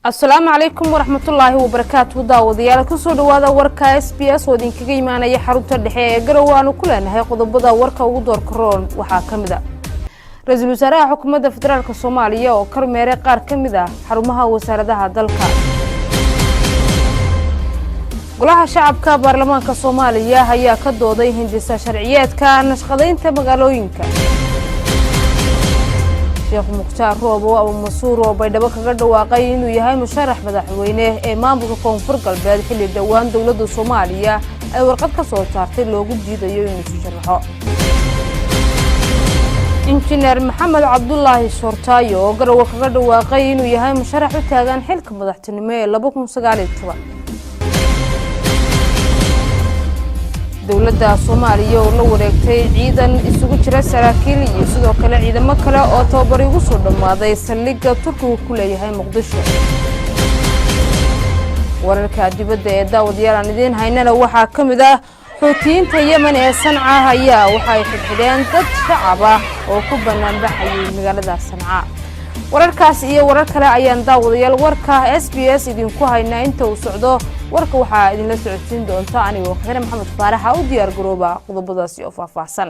السلام عليكم ورحمة الله وبركاته داوديال كسو دوادا وركا SBS ودين كغا يمانايا xarunta dhexe ee Garowe ku leenahay qodobada warka ugu door karoon waxa kamida Ra'iisul Wasaaraha Xukuumadda Federaalka Soomaaliya oo kormeeray qaar kamida xarumaha wasaaradaha dalka Golaha Shacabka Baarlamaanka Soomaaliya ayaa ka dooday hindisa sharciyeedka nashqadeynta magaalooyinka Sheekh Mukhtaar Roobo Abu Masuur oo baydhabo kaga dhawaaqay inuu yahay musharax madaxweyne ee maamulka Koonfur Galbeed xilli dhawaan dawladda Soomaaliya ay warqad ka soo saartay loogu diidayo inuu isu sharaxo Injineer Maxamed Cabdullaahi Shortaayo oo Garowe kaga dhawaaqay inuu yahay musharax u taagan xilka madaxtinimo ee 2019 dawladda Soomaaliya oo la wareegtay ciidan isugu jira saraakiil iyo sidoo kale ciidamo kale oo tababar ugu soo dhamaaday saldhigga Turkiga ku leeyahay Muqdisho wararka dibadda ee daawadayaal aan idin haynana waxa kamid ah Xuutiyiinta Yemen ee Sanca ayaa waxay xidheen dad shacab ah oo ku banaan baxay magaalada Sanca wararkaas iyo warar kale ayaan daawadayaal warka SBS idinku haynaa inta uu socdo warka waxa idin la socodsiin doonta aniga Khadra Maxamed Faarax oo diyaar garooba qodobadaasi oo faahfaahsan